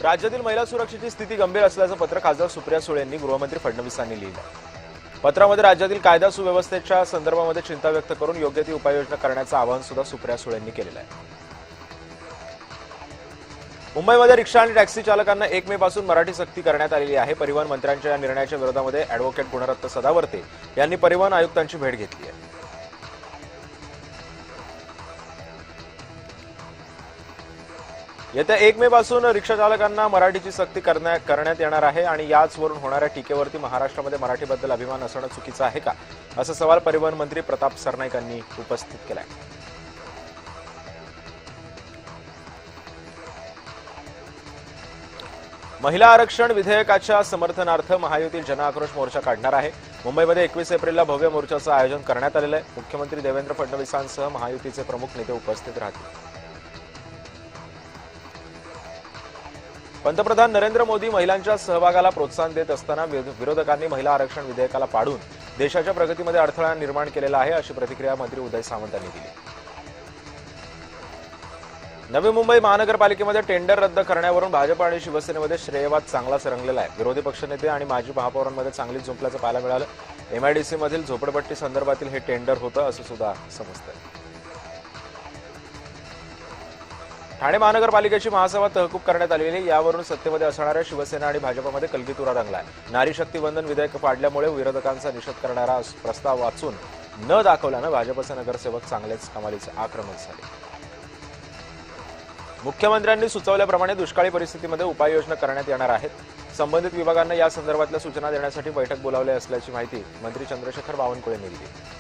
राज्यातील महिला सुरक्षेची स्थिती गंभीर असल्याचं पत्र खासदार सुप्रिया सुळे यांनी गृहमंत्री फडणवीसांनी लिहिलं। पत्रामध्ये राज्यातील कायदा सुव्यवस्थेच्या संदर्भामध्ये चिंता व्यक्त करून योग्य ती उपाययोजना करण्याचं आवाहन सुद्धा सुप्रिया सुळे यांनी केलेलं आहे। मुंबईमध्ये रिक्षा आणि टॅक्सी चालकांना 1 मे पासून मराठी सक्ती करण्यात आलेली आहे। परिवहन मंत्र्यांच्या या निर्णयाच्या विरोधामध्ये ॲडव्होकेट गुणरत्न सदावर्ते यांनी परिवहन आयुक्तांची भेट घेतली आहे। येत्या 1 मे पासून रिक्षा चालकांना मराठीची सक्ती करण्यात येणार आहे आणि याचवरून होणाऱ्या टीकेवरती महाराष्ट्रामध्ये मराठीबद्दल अभिमान असणं चुकीचं आहे का, असा सवाल परिवहन मंत्री प्रताप सरनाईक यांनी उपस्थित केलाय। महिला आरक्षण विधेयकाच्या समर्थनार्थ महायुती जनआक्रोश मोर्चा काढणार आहे। मुंबईमध्ये 21 एप्रिलला भव्य मोर्चाचं आयोजन करण्यात आलेलं आहे। मुख्यमंत्री देवेंद्र फडणवीसांसह महायुतीचे प्रमुख नेते उपस्थित राहतील। पंतप्रधान नरेंद्र मोदी महिलांच्या सहभागाला प्रोत्साहन देत असताना विरोधकांनी महिला आरक्षण विधेयकाला पाडून देशाच्या प्रगतीमध्ये अडथळा निर्माण केलेला आहे, अशी प्रतिक्रिया मंत्री उदय सामंत यांनी दिली। नवी मुंबई महानगरपालिकेमध्ये टेंडर रद्द करण्यावरून भाजप आणि शिवसेनेमध्ये श्रेयवाद चांगलाच रंगलेला आहे। विरोधी पक्षनेते आणि माजी महापौरांमध्ये चांगलीच जुंपल्याचं पाहायला मिळालं। एमआयडीसी मधील झोपडपट्टी संदर्भातील हे टेंडर होतं असं सुद्धा समजतंय। ठाणे महानगरपालिकेची महासभा तहकूब करण्यात आलेली, यावरून सत्तेमध्ये असणाऱ्या शिवसेना आणि भाजपमध्ये कलगीतुरा रंगलाय। नारी शक्ती वंदन विधेयक पाडल्यामुळे विरोधकांचा निषेध करणारा प्रस्ताव वाचून न दाखवल्यानं भाजपचे नगरसेवक चांगलेच कमालीचे आक्रमक झाले। मुख्यमंत्र्यांनी सुचवल्याप्रमाणे दुष्काळी परिस्थितीमध्ये उपाययोजना करण्यात येणार आहेत। संबंधित विभागांना या संदर्भातल्या सूचना देण्यासाठी बैठक बोलावली असल्याची माहिती मंत्री चंद्रशेखर बावनकुळे यांनी दिली।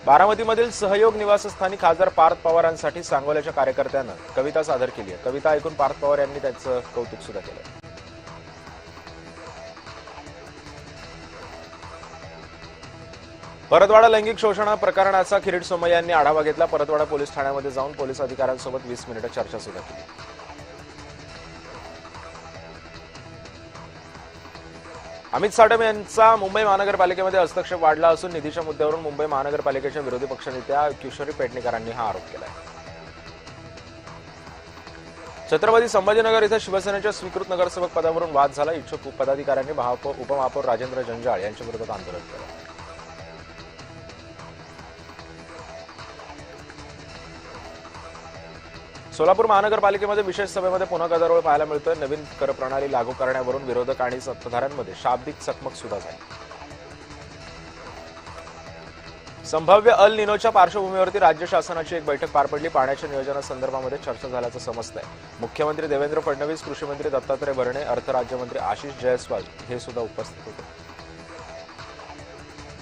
बारामतीमधील सहयोग निवासस्थानी खासदार पार्थ पवारांसाठी सांगोल्याच्या कार्यकर्त्यांनं कविता सादर केली आहे। कविता ऐकून पार्थ पवार यांनी त्यांचं कौतुक सुद्धा केलं। परतवाडा लैंगिक शोषण प्रकरणाचा किरीट सोमय्या यांनी आढावा घेतला। परतवाडा पोलीस ठाण्यामध्ये जाऊन पोलीस अधिकाऱ्यांसोबत 20 मिनिटं चर्चा सुद्धा केली। अमित साटम यांचा मुंबई महानगरपालिकेमध्ये हस्तक्षेप वाढला असून निधीच्या मुद्द्यावरून मुंबई महानगरपालिकेच्या विरोधी पक्षनेत्या किशोरी पेडणेकरांनी हा आरोप केलाय। छत्रपती संभाजीनगर इथं शिवसेनेच्या स्वीकृत नगरसेवक पदावरून वाद झाला। इच्छुक पदाधिकाऱ्यांनी उपमहापौर राजेंद्र जंजाळ यांच्या विरोधात आंदोलन केलं। सोलापूर महानगरपालिकेमध्ये विशेष सभेमध्ये पुन्हा गदारोळ पाहायला मिळतोय। नवीन कर प्रणाली लागू करण्यावरून विरोधक आणि सत्ताधाऱ्यांमध्ये शाब्दिक चकमक सुद्धा झाली। संभाव्य अल निनोच्या पार्श्वभूमीवरती राज्य शासनाची एक बैठक पार पडली। पाण्याच्या नियोजनासंदर्भामध्ये चर्चा झाल्याचं समजतंय। मुख्यमंत्री देवेंद्र फडणवीस, कृषी मंत्री दत्तात्रय भरणे, अर्थ राज्यमंत्री आशिष जयस्वाल हे सुद्धा उपस्थित होते।